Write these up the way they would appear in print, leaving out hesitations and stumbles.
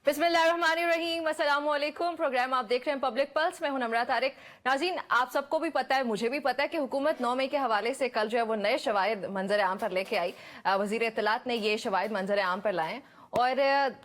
बिस्मिल्लाहिर्रहमानिर्रहीम, अस्सलाम वालेकुम। प्रोग्राम आप देख रहे हैं पब्लिक पल्स। मैं हूं नमरा तारिक। नाज़रीन, आप सबको भी पता है, मुझे भी पता है कि हुकूमत 9 मई के हवाले से कल जो है वो नए शवाहिद मंजर आम पर लेके आई। वज़ीर इत्तलात ने ये शवाहिद मंजर आम पर लाए और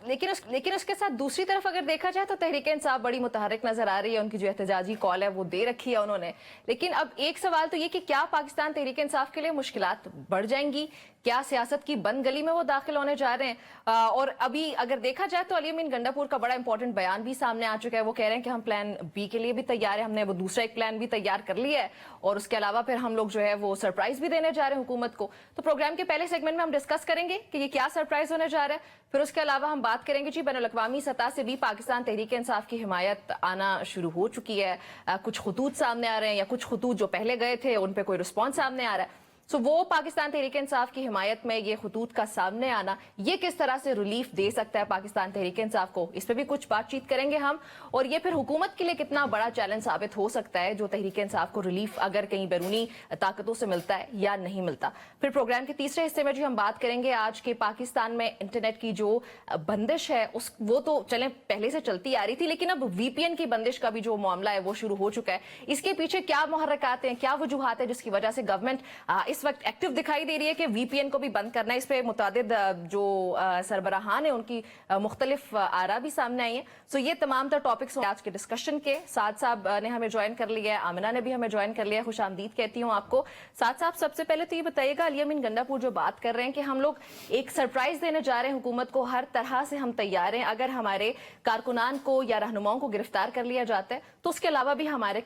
लेकिन उसके साथ दूसरी तरफ अगर देखा जाए तो तहरीक इंसाफ बड़ी मुतहरिक नजर आ रही है। उनकी जो एहतजाजी कॉल है वो दे रखी है उन्होंने। लेकिन अब एक सवाल तो ये कि क्या पाकिस्तान तहरीक इंसाफ के लिए मुश्किलात बढ़ जाएंगी? क्या सियासत की बंद गली में वो दाखिल होने जा रहे हैं? और अभी अगर देखा जाए तो अली अमीन गंडापुर का बड़ा इंपॉर्टेंट बयान भी सामने आ चुका है। वो कह रहे हैं कि हम प्लान बी के लिए भी तैयार है, हमने वो दूसरा एक प्लान भी तैयार कर लिया है और उसके अलावा फिर हम लोग जो है वो सरप्राइज भी देने जा रहे हैं हुकूमत को। तो प्रोग्राम के पहले सेगमेंट में हम डिस्कस करेंगे कि ये क्या सरप्राइज होने जा रहा है। फिर उसके अलावा हम बात करेंगे जी बैनुल-अक़वामी सतह से भी पाकिस्तान तहरीक इंसाफ की हिमायत आना शुरू हो चुकी है। कुछ खतूत सामने आ रहे हैं या कुछ खतूत जो पहले गए थे उन पर कोई रिस्पॉन्स सामने आ रहा है। सो वो पाकिस्तान तहरीक इंसाफ की हिमायत में ये खतूत का सामने आना, ये किस तरह से रिलीफ दे सकता है पाकिस्तान तहरीक इंसाफ को, इस पर भी कुछ बातचीत करेंगे हम। और ये फिर हुकूमत के लिए कितना बड़ा चैलेंज साबित हो सकता है जो तहरीक इंसाफ को रिलीफ अगर कहीं बैरूनी ताकतों से मिलता है या नहीं मिलता। फिर प्रोग्राम के तीसरे हिस्से में जो हम बात करेंगे आज के पाकिस्तान में इंटरनेट की जो बंदिश है वो तो चलें पहले से चलती आ रही थी, लेकिन अब VPN की बंदिश का भी जो मामला है वो शुरू हो चुका है। इसके पीछे क्या मुहर्रकात हैं, क्या वजूहात है जिसकी वजह से गवर्नमेंट इस वक्त एक्टिव दिखाई दे रही है कि VPN को भी बंद करना है। इस पे मुतादिद जो सरबराहान है उनकी मुख्तलिफ आरा भी सामने आई है। सो ये तमाम तर टॉपिक्स आज के डिस्कशन के। साथ साहब ने हमें ज्वाइन कर लिया है, आमिना ने भी हमें ज्वाइन कर लिया है। खुश आमदीद कहती हूँ आपको। साथ साहब सबसे पहले तो ये बताइएगा, अली अमीन गंडापुर जो बात कर रहे हैं कि हम लोग एक सरप्राइज देने जा रहे हैं हुकूमत को, हर तरह से हम तैयार हैं अगर हमारे कारकुनान को या रहनुमाओं को गिरफ्तार कर लिया जाता है तो उसके अलावा भी हमारे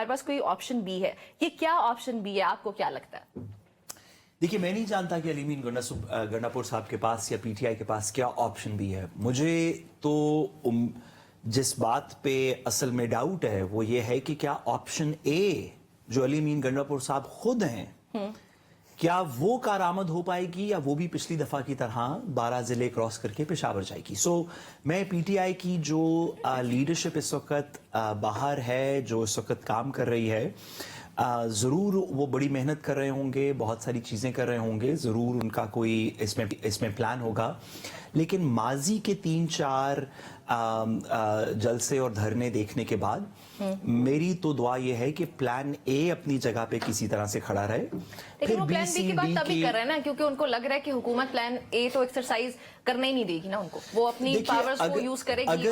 पास कोई ऑप्शन बी है। ये क्या ऑप्शन बी है, आपको क्या लगता है? देखिए, मैं नहीं जानता कि अली अमीन गंडापुर साहब के पास या PTI के पास क्या ऑप्शन भी है। मुझे तो जिस बात पे असल में डाउट है वो ये है कि क्या ऑप्शन ए जो अली अमीन गंडापुर साहब खुद हैं, क्या वो कारआमद हो पाएगी या वो भी पिछली दफा की तरह 12 जिले क्रॉस करके पेशावर जाएगी। मैं PTI की जो लीडरशिप इस वक्त बाहर है, जो इस वक्त काम कर रही है, ज़रूर वो बड़ी मेहनत कर रहे होंगे, बहुत सारी चीज़ें कर रहे होंगे, ज़रूर उनका कोई इसमें प्लान होगा। लेकिन माजी के 3-4 जलसे और धरने देखने के बाद मेरी तो दुआ ये है कि प्लान ए अपनी जगह पे किसी तरह से खड़ा रहे। लेकिन वो प्लान बी की बात तभी कर रहे हैं ना क्योंकि उनको लग रहा है कि हुकूमत प्लान ए तो एक्सरसाइज करने ही नहीं देगी ना उनको, वो अपनी पावर्स को यूज करेगी।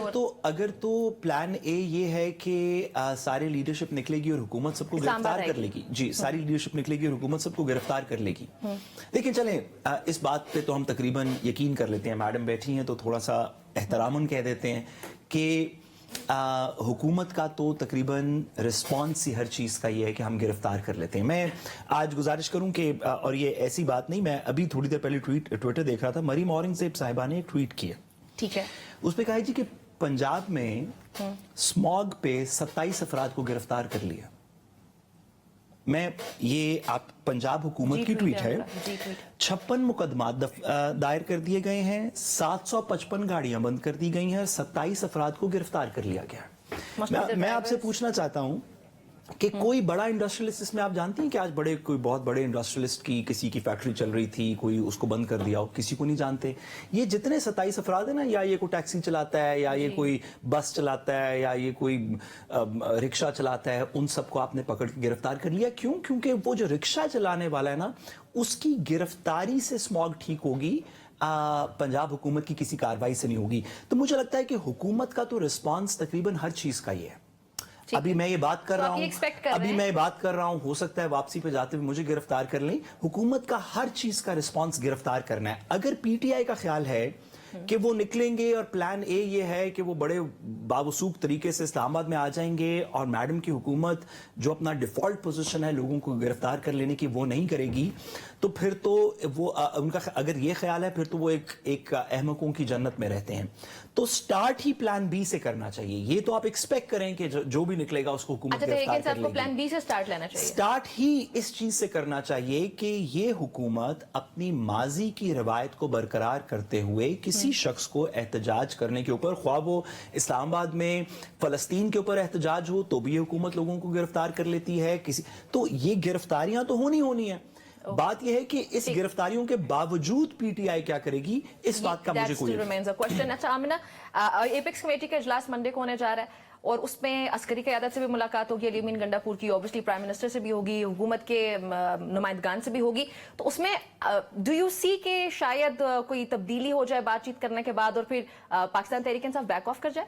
अगर तो प्लान ए ये है कि सारी लीडरशिप निकलेगी और हुकूमत सबको गिरफ्तार कर लेगी। जी, सारी लीडरशिप निकलेगी और हुकूमत सबको गिरफ्तार कर लेगी। लेकिन चलें, इस बात पे तो हम तकरीबन यकीन कर लेते हैं। मैडम बैठी हैं तो थोड़ा सा एहतरामन कह देते हैं कि हुकूमत का तो तकरीबन रिस्पॉन्स ही हर चीज़ का ये है कि हम गिरफ्तार कर लेते हैं। मैं आज गुजारिश करूं कि और ये ऐसी बात नहीं, मैं अभी थोड़ी देर पहले ट्विटर देख रहा था, मरीम औरंगजेब साहिबा ने एक ट्वीट किया। ठीक है, उस पर कहा जी कि पंजाब में स्मॉग पे 27 अफराद को गिरफ्तार कर लिया। ये आप पंजाब हुकूमत की ट्वीट है। 56 मुकदमा दायर कर दिए गए हैं, 755 गाड़ियां बंद कर दी गई हैं, 27 अफराद को गिरफ्तार कर लिया गया। मैं आपसे पूछना चाहता हूं कि कोई बड़ा इंडस्ट्रियलिस्ट, इसमें आप जानती हैं कि आज कोई बहुत बड़े इंडस्ट्रियलिस्ट की किसी की फैक्ट्री चल रही थी, कोई उसको बंद कर दिया हो, किसी को नहीं जानते। ये जितने 27 अफराद है ना, या ये कोई टैक्सी चलाता है, या ये कोई बस चलाता है, या ये कोई रिक्शा चलाता है, उन सबको आपने पकड़ के गिरफ्तार कर लिया। क्यों? क्योंकि वो जो रिक्शा चलाने वाला है ना, उसकी गिरफ्तारी से स्मॉग ठीक होगी, पंजाब हुकूमत की किसी कार्रवाई से नहीं होगी। तो मुझे लगता है कि हुकूमत का तो रिस्पॉन्स तकरीबन हर चीज का ही है। अभी मैं ये बात कर रहा हूं, हो सकता है वापसी पे जाते हुए मुझे गिरफ्तार कर लें। हुकूमत का हर चीज का रिस्पांस गिरफ्तार करना है। अगर PTI का ख्याल है कि वो निकलेंगे और प्लान ए ये है कि वो बड़े बावसूख तरीके से इस्लामाबाद में आ जाएंगे और मैडम की हुकूमत जो अपना डिफॉल्ट पोजीशन है लोगों को गिरफ्तार कर लेने की वो नहीं करेगी, तो फिर तो वो उनका अगर ये ख्याल है फिर तो वो एक अहमकों की जन्नत में रहते हैं। तो स्टार्ट ही प्लान बी से करना चाहिए। ये तो आप एक्सपेक्ट करें कि जो भी निकलेगा उसको हुकूमत गिरफ्तार कर लेगी। प्लान बी से स्टार्ट लेना चाहिए। स्टार्ट ही इस चीज से करना चाहिए कि ये हुकूमत अपनी माजी की रवायत को बरकरार करते हुए किसी शख्स को एहतजाज करने के ऊपर, ख्वाह वो इस्लामाबाद में फलस्तीन के ऊपर एहतजाज हो तो भी ये हुकूमत लोगों को गिरफ्तार कर लेती है। तो ये गिरफ्तारियां तो होनी है। बात यह है कि इस गिरफ्तारियों के बावजूद पीटीआई क्या करेगी, इस बात का मुझे कोई क्वेश्चन। अच्छा आमिना, एपेक्स कमेटी का इजलास मंडे को होने जा रहा है और उसमें अस्करी क़यादत से भी मुलाकात होगी, अली अमीन गंडापुर की, ऑब्वियसली प्राइम मिनिस्टर से भी होगी, हुकूमत के नुमाइंदगान से भी होगी। तो उसमें डू यू सी कि शायद कोई तब्दीली हो जाए बातचीत करने के बाद और फिर पाकिस्तान तहरीक इंसाफ बैक ऑफ कर जाए?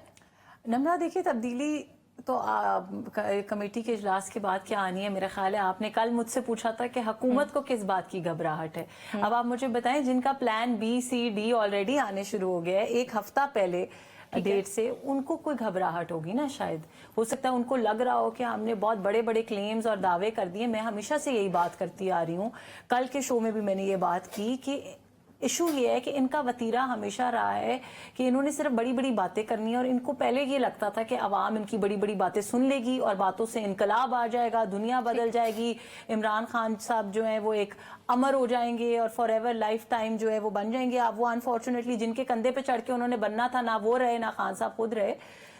नम्रा, देखिए तब्दीली तो कमेटी के इजलास के बाद क्या आनी है। मेरा ख्याल है आपने कल मुझसे पूछा था कि हुकूमत को किस बात की घबराहट है। अब आप मुझे बताएं, जिनका plan B C D already आने शुरू हो गया है एक हफ्ता पहले डेट से, उनको कोई घबराहट होगी ना। शायद हो सकता है उनको लग रहा हो कि हमने बहुत बड़े बड़े क्लेम्स और दावे कर दिए। मैं हमेशा से यही बात करती आ रही हूँ, कल के शो में भी मैंने ये बात की कि इशू ये है कि इनका वतीरा हमेशा रहा है कि इन्होंने सिर्फ बड़ी बड़ी बातें करनी है और इनको पहले ये लगता था कि अवाम इनकी बड़ी बड़ी बातें सुन लेगी और बातों से इनकलाब आ जाएगा, दुनिया बदल जाएगी, इमरान खान साहब जो हैं वो एक अमर हो जाएंगे और फॉर एवर लाइफ टाइम जो है वो बन जाएंगे। अब वो अनफॉर्चुनेटली जिनके कंधे पे चढ़ के उन्होंने बनना था, ना वो रहे ना खान साहब खुद रहे।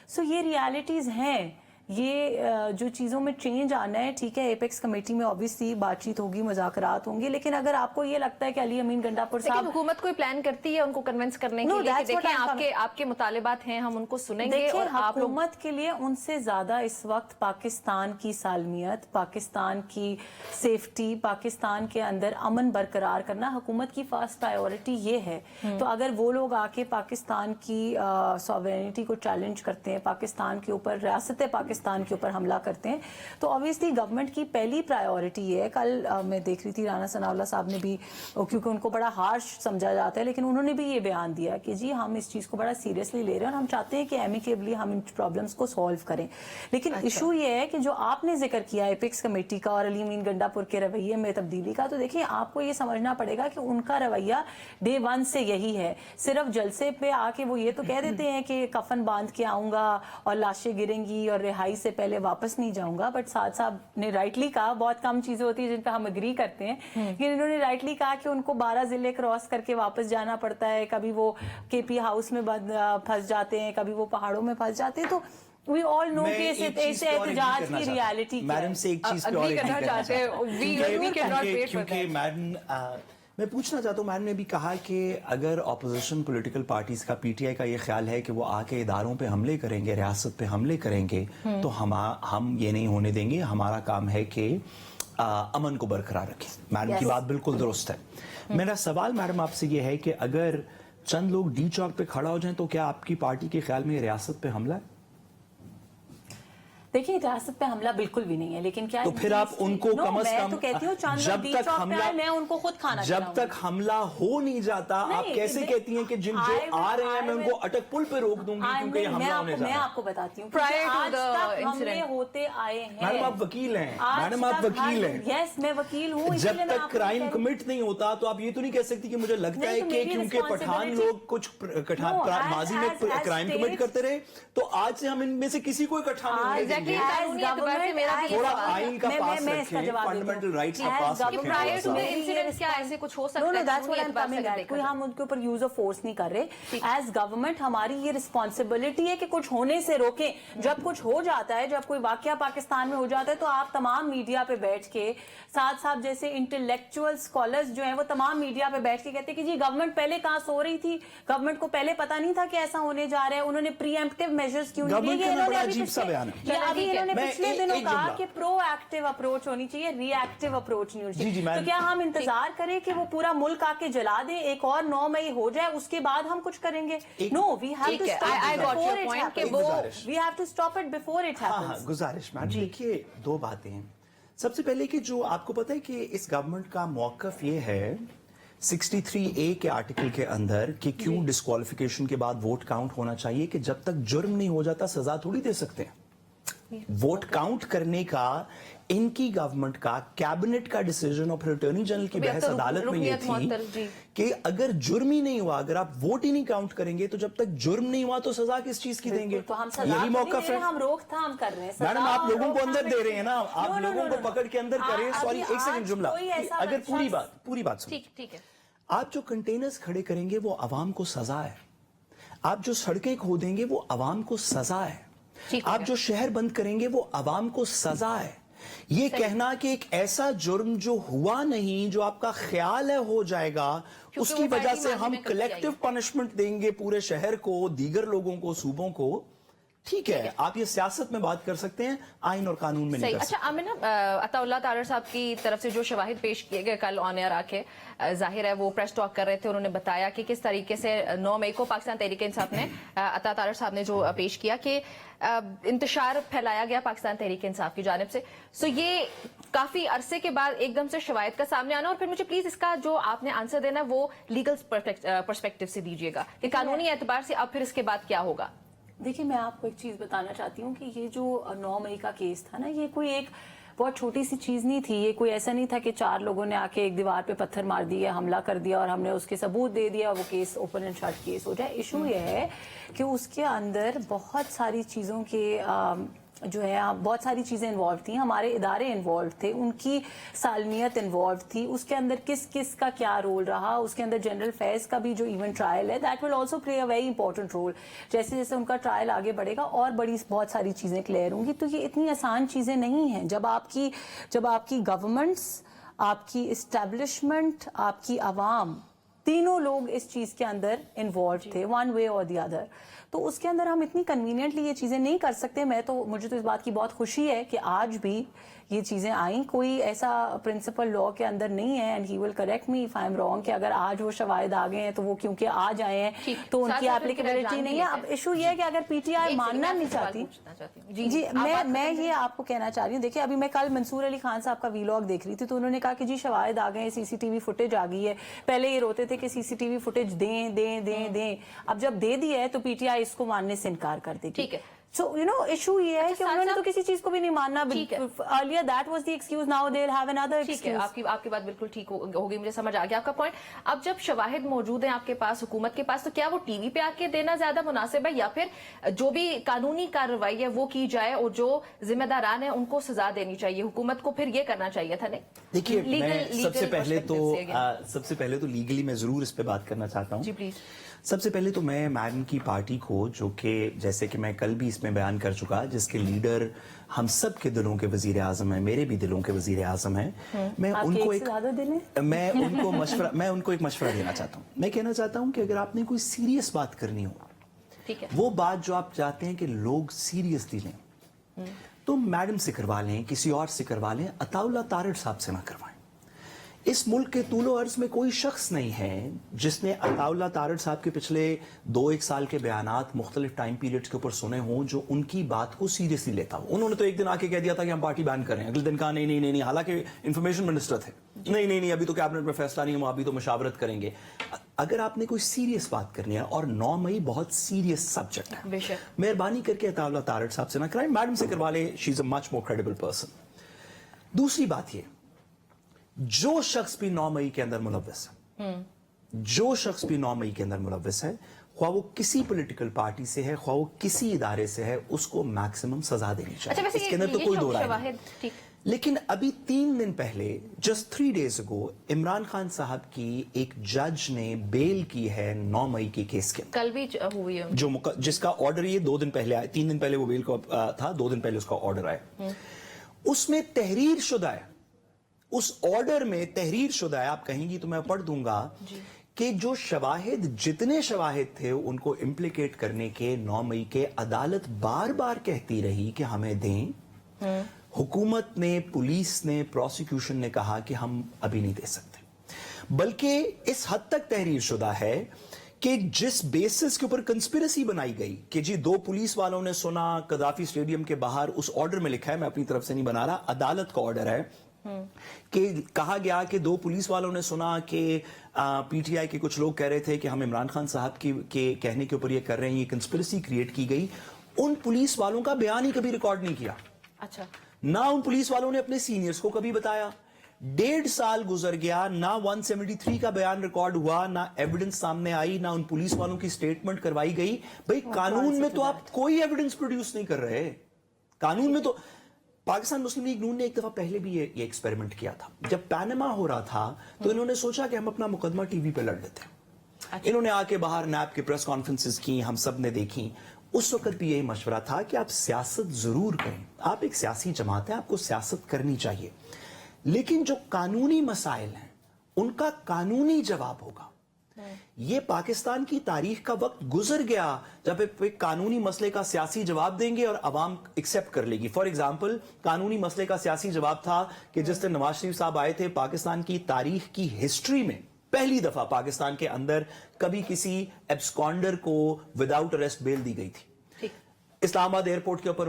सो ये रियलिटीज़ हैं। ये जो चीज़ों में चेंज आना है, ठीक है, एपेक्स कमेटी में ऑब्वियसली बातचीत होगी, मुज़ाकरात होंगे, लेकिन अगर आपको ये लगता है कि अली अमीन गंडापुर साहब, हुकूमत कोई प्लान करती है उनको कन्विंस करने के लिए कि देखें आपके मुतालिबात हैं, हम उनको सुनेंगे। देखिए, और हुकूमत के लिए उनसे ज्यादा इस वक्त पाकिस्तान की सालमियत, पाकिस्तान की सेफ्टी, पाकिस्तान के अंदर अमन बरकरार करना हुकूमत की फर्स्ट प्रायोरिटी ये है। तो अगर वो लोग आके पाकिस्तान की सॉवरेनिटी को चैलेंज करते हैं, पाकिस्तान के ऊपर, रियासत पाकिस्तान के ऊपर हमला करते हैं, तो ऑब्वियसली गवर्नमेंट की पहली प्रायोरिटी है। कल मैं देख रही थी राना सनाउल्लाह साहब ने भी, क्योंकि उनको बड़ा हार्श समझा जाता है, लेकिन उन्होंने भी ये बयान दिया कि जी हम इस चीज़ को बड़ा सीरियसली ले रहे हैं और हम चाहते हैं कि एमिकेबली हम इन प्रॉब्लम्स को सॉल्व करें। लेकिन इशू ये है कि जो आपने जिक्र किया एपेक्स कमेटी का और अली अमीन गंडापुर के रवैये में तब्दीली का, तो देखिए आपको ये समझना पड़ेगा कि उनका रवैया डे वन से यही है। सिर्फ जलसे पे आके वो ये तो कह देते हैं कि कफन बांध के आऊंगा और लाशें गिरेंगी और रिहाई से पहले वापस नहीं जाऊंगा, बट साथ साहब ने राइटली कहा, बहुत कम चीजें होती है जिन पर हम एग्री करते हैं, लेकिन इन्होंने राइटली कहा कि उनको 12 जिले क्रॉस करके वापस जाना पड़ता है, कभी वो केपी हाउस में फंस जाते हैं, कभी वो पहाड़ों में फंस जाते हैं। तो we all know कि ऐसे एहतजाज की रियलिटी मैडम से एक चीज पे और करना चाहते हैं, क्योंकि मैडम मैं पूछना चाहता हूँ, मैडम ने भी कहा कि अगर ऑपोजिशन पॉलिटिकल पार्टीज का, पीटीआई का ये ख्याल है कि वो आके इदारों पे हमले करेंगे, रियासत पे हमले करेंगे, तो हम ये नहीं होने देंगे, हमारा काम है कि अमन को बरकरार रखें। मैडम की बात बिल्कुल दुरुस्त है। मेरा सवाल मैडम आपसे ये है कि अगर चंद लोग डी चौक पे खड़ा हो जाएं तो क्या आपकी पार्टी के ख्याल में रियासत पे हमला है? देखिए, रियासत पे हमला बिल्कुल भी नहीं है, लेकिन क्या तो फिर आप उनको कम से कम, तो कहती हूँ जब तक हमला, मैं उनको खुद खाना, जब तक हमला हो नहीं जाता, आप कैसे कहती हैं कि जो आ रहे हैं मैं उनको अटक पुल पे रोक दूंगी क्योंकि हमला होने जा रहा है? मैं आपको बताती हूँ, आज तक हमले होते आए हैं। मैडम आप वकील हैं, मैडम आप वकील हैं। यस, मैं वकील हूँ। जब तक क्राइम कमिट नहीं होता तो आप ये तो नहीं कह सकती कि मुझे लगता है कि क्योंकि पठान लोग कुछ माजी में क्राइम कमिट करते रहे, तो आज से हम इनमें से किसी को इकट्ठा नहीं देंगे। थोड़ा आइन का पास रखें, फंडामेंटल राइट्स का पास रखें। क्या ऐसे कुछ हो सकता है? कोई हम उनके ऊपर यूज ऑफ फोर्स नहीं कर रहे। एज गवर्नमेंट हमारी ये रिस्पॉन्सिबिलिटी है कि कुछ होने से रोकें। जब कुछ हो जाता है, जब कोई वाकया पाकिस्तान में हो जाता है, तो आप तमाम मीडिया पे बैठ के, साथ साथ जैसे इंटेलेक्चुअल स्कॉलर्स जो है वो तमाम मीडिया पे बैठ के कहते हैं कि जी गवर्नमेंट पहले कहाँ सो रही थी, गवर्नमेंट को पहले पता नहीं था कि ऐसा होने जा रहा है, उन्होंने प्रीएम्प्टिव मेजर्स क्यों नहीं लिए? अभी इन्होंने पिछले दिनों कहा कि प्रोएक्टिव अप्रोच होनी चाहिए, रिएक्टिव अप्रोच नहीं होनी चाहिए। तो क्या हम इंतजार करें कि वो पूरा मुल्क आके जला दे, एक और 9 मई हो जाए, उसके बाद हम कुछ करेंगे? No, we have to stop it before it happens. गुजारिश मैडम, देखिए दो बातें हैं। सबसे पहले कि जो आपको पता है कि इस गवर्नमेंट का मौकफ ये है 63A के आर्टिकल के अंदर कि क्यों डिस्क्वालिफिकेशन के बाद वोट काउंट होना चाहिए, कि जब तक जुर्म नहीं हो जाता सजा थोड़ी दे सकते हैं। वोट काउंट करने का इनकी गवर्नमेंट का कैबिनेट का डिसीजन और फिर अटॉर्नी जनरल की बहस अदालत में ये थी कि अगर जुर्म ही नहीं हुआ, अगर आप वोट ही नहीं काउंट करेंगे, तो जब तक जुर्म नहीं हुआ तो सजा किस चीज की देंगे? तो हम यही मौका है। हम रोकथाम कर रहे हैं मैडम, आप लोगों को अंदर दे रहे हैं ना, आप लोगों को पकड़ के अंदर करें। सॉरी, एक सेकंड जुमला, अगर पूरी बात सुनिए। ठीक है। आप जो कंटेनर्स खड़े करेंगे वो अवाम को सजा है, आप जो सड़कें खोदेंगे वो अवाम को सजा है, आप जो शहर बंद करेंगे वो अवाम को सजा है, ये कहना कि एक ऐसा जुर्म जो हुआ नहीं, जो आपका ख्याल है हो जाएगा, उसकी वो वजह पार्टी से माजी हम में करती आई कलेक्टिव पनिशमेंट देंगे पूरे शहर को, दीगर लोगों को, सूबों को, ठीक है, आप ये सियासत में बात कर सकते हैं, आइन और कानून में नहीं सही। कर अच्छा, आमिना, अताउल्लाह तारड़ साहब की तरफ से जो शवाहिद पेश किए गए कल ऑन एयर आके, जाहिर है वो प्रेस टॉक कर रहे थे, उन्होंने बताया कि किस तरीके से 9 मई को पाकिस्तान तहरीक इंसाफ ने, अता तारड़ साहब ने जो पेश किया कि इंतशार फैलाया गया पाकिस्तान तहरीक इंसाफ की जानिब से। सो ये काफी अरसे के बाद एकदम से शवाहिद का सामने आना, और फिर मुझे प्लीज इसका जो आपने आंसर देना वो लीगल पर्सपेक्टिव से दीजिएगा कि कानूनी एतबार से अब फिर इसके बाद क्या होगा। देखिए, मैं आपको एक चीज बताना चाहती हूँ कि ये जो 9 मई का केस था ना, ये कोई एक बहुत छोटी सी चीज नहीं थी। ये कोई ऐसा नहीं था कि 4 लोगों ने आके एक दीवार पे पत्थर मार दिया, हमला कर दिया और हमने उसके सबूत दे दिया और वो case open and shut case हो जाए। इशू ये है कि उसके अंदर बहुत सारी चीजों के जो है बहुत सारी चीजें इन्वॉल्व थी, हमारे इदारे इन्वॉल्व थे, उनकी सालमियत इन्वॉल्व थी, उसके अंदर किस किस का क्या रोल रहा, उसके अंदर जनरल फैज का भी जो इवन ट्रायल है that will also play a very important role. जैसे जैसे उनका ट्रायल आगे बढ़ेगा और बहुत सारी चीजें क्लियर होंगी। तो ये इतनी आसान चीजें नहीं हैं। जब आपकी गवर्नमेंट्स, आपकी इस्टेब्लिशमेंट, आपकी आवाम, तीनों लोग इस चीज के अंदर इन्वॉल्व थे वन वे और द अदर, तो उसके अंदर हम इतनी कन्वीनियंटली ये चीजें नहीं कर सकते। मुझे तो इस बात की बहुत खुशी है कि आज भी ये चीजें आई। कोई ऐसा प्रिंसिपल लॉ के अंदर नहीं है, and he will correct me if I am wrong, कि अगर आज वो शवाहिद आ गए हैं तो वो क्योंकि आज आए हैं तो उनकी एप्लीकेबिलिटी नहीं है। अब इशू ये है कि अगर पीटीआई मानना नहीं चाहती, जी मैं ये आपको कहना चाह रही हूँ। देखिए, अभी मैं कल मंसूर अली खान साहब का वीलॉग देख रही थी, तो उन्होंने कहा कि जी शवाहिद आ गए हैं, सीसीटीवी फुटेज आ गई है। पहले ये रोते थे कि सीसीटीवी फुटेज दें, अब जब दे दी है तो पीटीआई इसको मानने से इनकार कर देगी। ठीक है। So इशू ये है कि उन्होंने तो किसी चीज को भी नहीं मानना। Earlier that was the excuse, now they'll have another excuse. ठीक है, आपकी बात बिल्कुल ठीक होगी, मुझे समझ आ गया आपका पॉइंट। अब जब शवाहिद मौजूद हैं आपके पास, हुकूमत के पास, तो क्या वो टीवी पे आके देना ज्यादा मुनासिब है, या फिर जो भी कानूनी कार्रवाई है वो की जाए और जो जिम्मेदारान है उनको सजा देनी चाहिए? हुकूमत को फिर ये करना चाहिए था। नहीं, देखिए, मैं सबसे पहले तो लीगली मैं जरूर इस पे बात करना चाहता हूँ। जी प्लीज। सबसे पहले तो मैं मैडम की पार्टी को, जो कि जैसे कि मैं कल भी इसमें बयान कर चुका, जिसके लीडर हम सब के दिलों के वजीर आजम हैं, मेरे भी दिलों के वजीर आजम हैं, मैं उनको एक मशवरा देना चाहता हूँ। मैं कहना चाहता हूँ कि अगर आपने कोई सीरियस बात करनी हो, ठीक है, वो बात जो आप चाहते हैं कि लोग सीरियसली लें, तो मैडम से करवा लें, किसी और से करवा लें, अताउल्लाह तारड़ साहब से ना करवाएं। इस मुल्क के तूलो अर्ज में कोई शख्स नहीं है जिसने अताउल्लाह तारड़ साहब के पिछले 2-1 साल के बयानात मुख्तलिफ टाइम पीरियड्स के ऊपर सुने हों जो उनकी बात को सीरियसली लेता हो। उन्होंने तो एक दिन आके कह दिया था कि हम पार्टी बैन कर रहे हैं, अगले दिन कहा नहीं, हालांकि इंफॉर्मेशन मिनिस्टर थे, नहीं अभी तो कैबिनेट में फैसला नहीं हुआ, अभी तो मुशावरत करेंगे। अगर आपने कोई सीरियस बात करनी है, और 9 मई बहुत सीरियस सब्जेक्ट है, मेहरबानी करके अताउल्लाह तारड़ साहब से ना कराएं, मैडम से करवा ले, she is a much more credible person. दूसरी बात ये, जो शख्स भी 9 मई के अंदर मुलव्वस है, जो शख्स भी 9 मई के अंदर मुलव्वस है, ख्वाह वो किसी पॉलिटिकल पार्टी से है, ख्वाह वो किसी इदारे से है, उसको मैक्सिमम सजा देनी चाहिए। अच्छा, इसके अंदर तो कोई दो राय नहीं। लेकिन अभी 3 दिन पहले, just 3 days ago, Imran Khan साहब की एक जज ने बेल की है 9 मई के केस के, कल भी हुई है, जिसका ऑर्डर ये 2 दिन पहले आया, 3 दिन पहले वो बेल को था, 2 दिन पहले उसका ऑर्डर आया। उसमें तहरीर शुदा है, उस ऑर्डर में तहरीर शुदा है, आप कहेंगी तो मैं पढ़ दूंगा कि जो शवाहिद, जितने शवाहिद थे उनको इम्प्लीकेट करने के 9 मई के, अदालत बार बार कहती रही कि हमें दें। हुकूमत ने, पुलिस ने, प्रोसिक्यूशन ने कहा कि हम अभी नहीं दे सकते। बल्कि इस हद तक तहरीर शुदा है कि जिस बेसिस के ऊपर कंस्पिरेसी बनाई गई कि जी 2 पुलिस वालों ने सुना कदाफी स्टेडियम के बाहर, उस ऑर्डर में लिखा है, मैं अपनी तरफ से नहीं बना रहा, अदालत का ऑर्डर है कि कहा गया कि 2 पुलिस वालों ने सुना कि पीटीआई के कुछ लोग कह रहे थे कि हम इमरान खान साहब के कहने के ऊपर ये कर रहे हैं, ये कंस्पिरेसी क्रिएट की गई। उन पुलिस वालों का बयान ही कभी रिकॉर्ड नहीं किया। अच्छा, ना उन पुलिस वालों ने अपने सीनियर्स को कभी बताया। 1.5 साल गुजर गया, ना 173 का बयान रिकॉर्ड हुआ, ना एविडेंस सामने आई, ना उन पुलिस वालों की स्टेटमेंट करवाई गई। भाई, कानून में तो आप कोई एविडेंस प्रोड्यूस नहीं कर रहे। कानून में तो पाकिस्तान मुस्लिम लीग नून ने एक दफा पहले भी ये एक्सपेरिमेंट किया था। जब पैनामा हो रहा था तो इन्होंने सोचा कि हम अपना मुकदमा टीवी पे लड़ लेते हैं। इन्होंने आके बाहर नैब के प्रेस कॉन्फ्रेंसेस की, हम सब ने देखी। उस वक्त भी यही मशवरा था कि आप सियासत जरूर करें, आप एक सियासी जमात है, आपको सियासत करनी चाहिए, लेकिन जो कानूनी मसाइल हैं उनका कानूनी जवाब होगा। ये पाकिस्तान की तारीख का वक्त गुजर गया जब एक कानूनी मसले का सियासी जवाब देंगे और अवाम एक्सेप्ट कर लेगी। फॉर एग्जाम्पल, कानूनी मसले का सियासी जवाब था कि जिस दिन नवाज शरीफ साहब आए थे, पाकिस्तान की तारीख की हिस्ट्री में पहली दफा पाकिस्तान के अंदर कभी किसी एब्सकॉन्डर को विदाउट अरेस्ट बेल दी गई थी। इस्लामाबाद एयरपोर्ट के ऊपर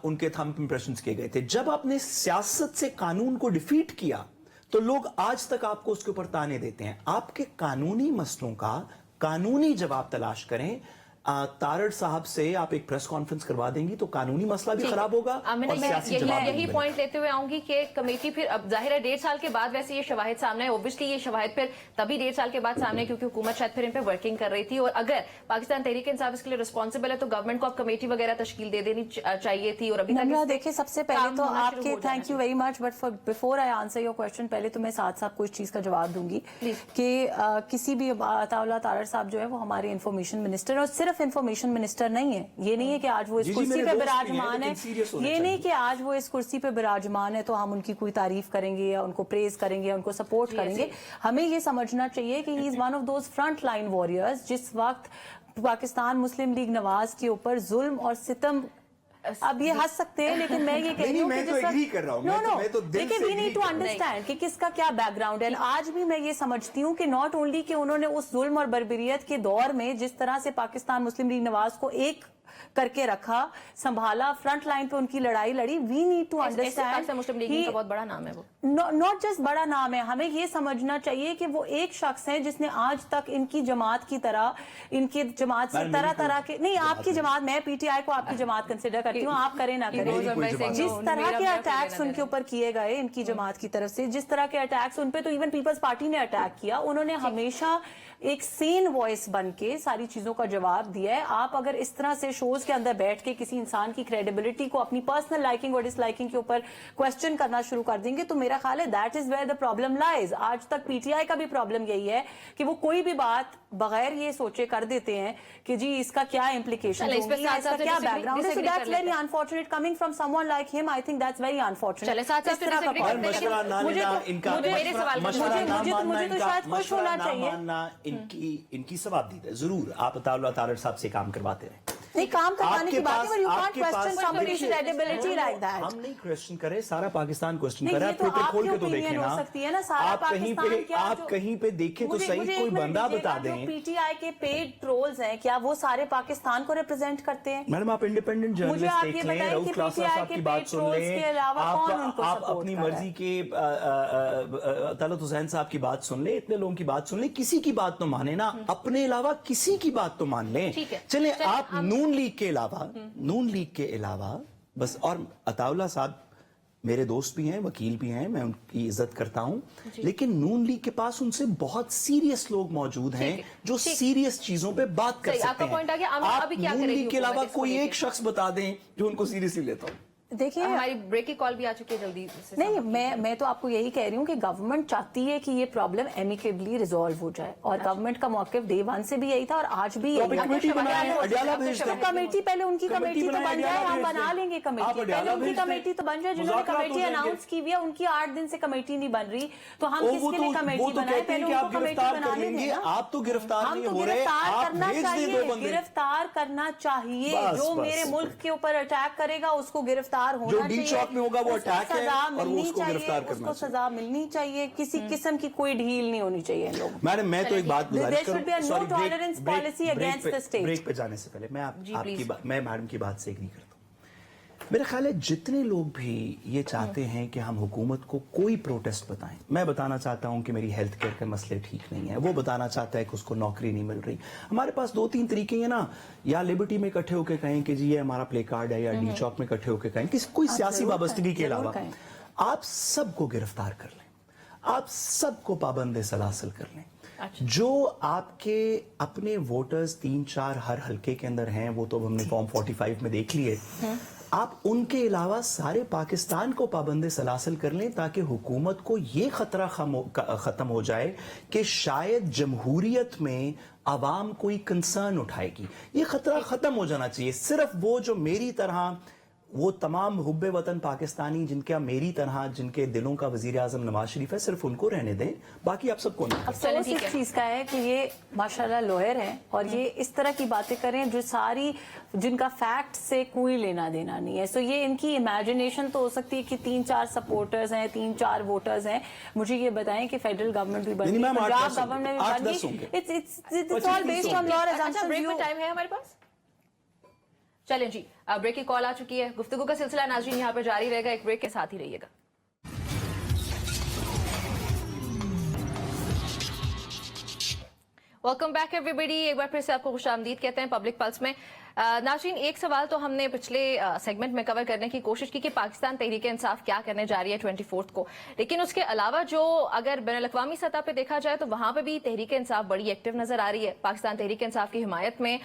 उनके थंब इंप्रेशंस किए गए थे। जब आपने सियासत से कानून को डिफीट किया तो लोग आज तक आपको उसके ऊपर ताने देते हैं। आपके कानूनी मसलों का कानूनी जवाब तलाश करें। तारड़ साहब से आप एक प्रेस कॉन्फ्रेंस करवा देंगी तो कानूनी मसला भी खराब होगा और सियासी जवाब भी यही मिलेगा। पॉइंट लेते हुए आऊंगी कि कमेटी फिर अब जाहिर है 1.5 साल के बाद वैसे ये शवाहिद सामने है। ओब्वियसली ये शवाहिद फिर तभी 1.5 साल के बाद सामने है क्योंकि हुकूमत शायद फिर इन पे वर्किंग कर रही थी, और अगर पाकिस्तान तहरीक इंसाफ इसके लिए रिस्पॉन्सिबल है तो गवर्नमेंट को अब कमेटी वगैरह तश्कील दे देनी चाहिए थी। और अभी नम्रा, तक देखिए सबसे पहले तो आपके thank you very much, but before I answer your question, पहले तो मैं साथ साथ कुछ चीज का जवाब दूंगी कि किसी भी अताउल्लाह तारड़ साहब जो है वो हमारे इंफॉर्मेशन मिनिस्टर, और सिर्फ इंफॉर्मेशन मिनिस्टर नहीं है। ये नहीं है कि आज वो इस कुर्सी पे विराजमान है, ये नहीं कि आज वो इस कुर्सी पे विराजमान है तो हम उनकी कोई तारीफ करेंगे या उनको प्रेज करेंगे या उनको सपोर्ट करेंगे। हमें ये समझना चाहिए कि he is one of those front line warriors. जिस वक्त पाकिस्तान मुस्लिम लीग नवाज के ऊपर जुल्म और सितम, अब ये हंस सकते हैं लेकिन मैं ये कह रही हूँ कि लेकिन वी नीड टू अंडरस्टैंड कि किसका क्या बैकग्राउंड है। आज भी मैं ये समझती हूँ कि नॉट ओनली कि उन्होंने उस जुल्म और बर्बरियत के दौर में जिस तरह से पाकिस्तान मुस्लिम लीग नवाज को एक करके रखा, संभाला, फ्रंट लाइन पे उनकी लड़ाई लड़ी। We need to understand Muslim League का बहुत बड़ा नाम है वो, नॉट जस्ट बड़ा नाम है। हमें ये समझना चाहिए कि वो एक शख्स है जिसने आज तक इनकी जमात की तरह, इनकी जमात से तरह तरह के, नहीं आपकी जमात, मैं पीटीआई को आपकी जमात कंसिडर करती हूँ, आप करें ना करें, जिस तरह के अटैक्स उनके ऊपर किए गए इनकी जमात की तरफ से, जिस तरह के अटैक्स उनपे तो इवन पीपल्स पार्टी ने अटैक किया, उन्होंने हमेशा एक सेन वॉइस बन के सारी चीजों का जवाब दिया है। आप अगर इस तरह से शोज के अंदर बैठ के किसी इंसान की क्रेडिबिलिटी को अपनी पर्सनल लाइकिंग और डिसलाइकिंग के ऊपर क्वेश्चन करना शुरू कर देंगे तो मेरा ख्याल है that is where the problem lies. आज तक पीटीआई का भी प्रॉब्लम यही है कि वो कोई भी बात बगैर ये सोचे कर देते हैं कि जी इसका क्या इम्प्लीकेशन होगी, इसका क्या बैकग्राउंड है। So that's very unfortunate coming from someone like him. I think that's very unfortunate. मुझे तो शायद खुश होना चाहिए। इनकी सवाब जरूर आप अताउल्लाह तारड़ साहब से काम करवाते रहे। नहीं, काम करवाने की बात है, you can't question somebody's credibility like that. हम नहीं क्वेश्चन करें, सारा पाकिस्तान क्वेश्चन कर रहा है। ये तो ट्विटर खोल के तो आपकी देखें opinion ना, हो सकती है ना, सारा आप कहीं पाकिस्तान पे क्या आप जो- कहीं पे देखें तो सही, कोई बंदा बता दें। पीटीआई के पेड ट्रोल्स हैं, क्या वो सारे पाकिस्तान को रिप्रेजेंट करते हैं? मैडम आप इंडिपेंडेंट मुझे जर्नलिस्ट आप देख ये लें, बताएं रऊफ कि क्लासा PTI साहब के की बात पेज सुन ट्रोल्स लें, के अलावा कौन उनको आप support अपनी कर रहा है? मर्जी के तलत हुसैन साहब की बात सुन लें, इतने लोगों की बात सुन लें, किसी की बात तो माने ना, अपने अलावा किसी की बात तो मान लें। चले आप नून लीग के अलावा बस, और अताउल्लाह साहब मेरे दोस्त भी हैं, वकील भी हैं, मैं उनकी इज्जत करता हूं, लेकिन नून लीग के पास उनसे बहुत सीरियस लोग मौजूद हैं जो सीरियस चीजों पे बात कर सकते हैं। आप नून लीग के अलावा कोई एक शख्स बता दें जो उनको सीरियसली लेता हूं। देखिए हमारी ब्रेक की कॉल भी आ चुकी है, जल्दी से नहीं, मैं तो आपको यही कह रही हूँ कि गवर्नमेंट चाहती है कि ये प्रॉब्लम एमिकेबली रिजॉल्व हो जाए, और गवर्नमेंट का मौक़िफ़ डे वन से भी यही था और आज भी यही है। कमेटी बनाएं, अडियाला भेज दें। कमेटी पहले उनकी कमेटी तो बनाएं, बन जाए, अडियाला हम भेज बना दें। लेंगे आप कमेटी, अडियाला पहले उनकी भेज दें। कमेटी तो बन जाए। जिन्होंने मुज़ाकरात कमेटी हो जाएंगे। अनाउंस की हुई है उनकी 8 दिन से कमेटी नहीं बन रही, तो हम वो किसके लिए तो कमेटी बनाए? कहते हैं कि आप गिरफ्तार कर लेंगे, आप तो गिरफ्तार हम नहीं तो हो रहे, गिरफ्तार आप करना भेज दें दो चाहिए, बंदे। गिरफ्तार करना चाहिए। बस, जो बस। मेरे मुल्क के ऊपर अटैक करेगा उसको गिरफ्तार होना जो चाहिए। डी चौक में होगा वो उसको अटैक है सजा और वो मिलनी उसको चाहिए, गिरफ्तार करना उसको चाहिए। सजा मिलनी चाहिए। किसी किस्म की कोई ढील नहीं होनी चाहिए इन लोगों। मैडम मैं तो एक बात गुजारिश There should be a no tolerance policy against the state. Break पे जाने से पहले मैं मैडम की बात से एग्री करता हूँ। मेरा ख्याल है जितने लोग भी ये चाहते हैं कि हम हुकूमत को कोई प्रोटेस्ट बताएं, मैं बताना चाहता हूं कि मेरी हेल्थ केयर के मसले ठीक नहीं है, वो बताना चाहता है कि उसको नौकरी नहीं मिल रही। हमारे पास 2-3 तरीके हैं ना, या लिबर्टी में इकट्ठे होकर कहें कि जी ये हमारा प्ले कार्ड है, या डी चौक में इकट्ठे होकर कहें, किसी कोई सियासी वाबस्तगी के अलावा आप सबको गिरफ्तार कर लें, आप सबको पाबंद सलासल कर लें, जो आपके अपने वोटर्स 3-4 हर हलके के अंदर हैं, वो तो हमने फॉर्म 45 में देख लिए, आप उनके अलावा सारे पाकिस्तान को पाबंद सलासल कर लें ताकि हुकूमत को ये खतरा खत्म हो जाए कि शायद जमहूरियत में आवाम कोई कंसर्न उठाएगी। ये खतरा खत्म हो जाना चाहिए। सिर्फ वो जो मेरी तरह वो तमाम हुब्बे वतन पाकिस्तानी जिनका मेरी तरह जिनके दिलों का वजीर आजम नवाज शरीफ है, सिर्फ उनको रहने दें, बाकी आप सबको नहीं। अफसोस इस चीज का है कि ये माशाल्लाह लॉयर हैं और ये इस तरह की बातें करें जो सारी जिनका फैक्ट से कोई लेना देना नहीं है। सो ये इनकी इमेजिनेशन तो हो सकती है कि 3-4 सपोर्टर्स हैं, 3-4 वोटर्स हैं। मुझे ये बताएं कि फेडरल गवर्नमेंट भी बन गई, पंजाब गवर्नमेंट भी बन गई। It's all based on your अच्छा, ब्रेक में टाइम है हमारे पास? चलें जी, ब्रेक की कॉल आ चुकी है। गुफ्तगू का सिलसिला नाज़रीन यहाँ पे जारी रहेगा, एक ब्रेक के साथ ही रहिएगा। वेलकम बैक एवरीबडी, एक बार फिर से आपको खुशामदीद कहते हैं पब्लिक पल्स में। नाज़रीन, एक सवाल तो हमने पिछले सेगमेंट में कवर करने की कोशिश की कि पाकिस्तान तहरीक इंसाफ क्या करने जा रही है 24 को, लेकिन उसके अलावा जो अगर बैनुल-अक़वामी सतह पे देखा जाए तो वहां पे भी तहरीक इंसाफ बड़ी एक्टिव नजर आ रही है। पाकिस्तान तहरीक इंसाफ की हिमायत में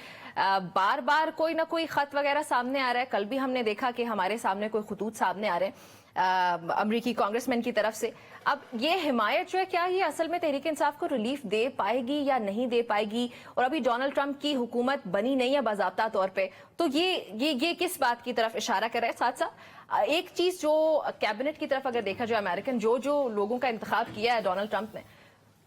बार बार कोई ना कोई खत वगैरह सामने आ रहा है। कल भी हमने देखा कि हमारे सामने कोई खतूत सामने आ रहे हैं अमरीकी कांग्रेसमैन की तरफ से। अब ये हिमायत जो है, क्या ये असल में तहरीक इंसाफ को रिलीफ दे पाएगी या नहीं दे पाएगी? और अभी डोनाल्ड ट्रंप की हुकूमत बनी नहीं है बाज़ाब्ता तौर पे, तो ये किस बात की तरफ इशारा कर रहा है? साथ साथ एक चीज जो कैबिनेट की तरफ अगर देखा जाए, अमेरिकन जो लोगों का इंतखाब किया है डोनाल्ड ट्रंप ने,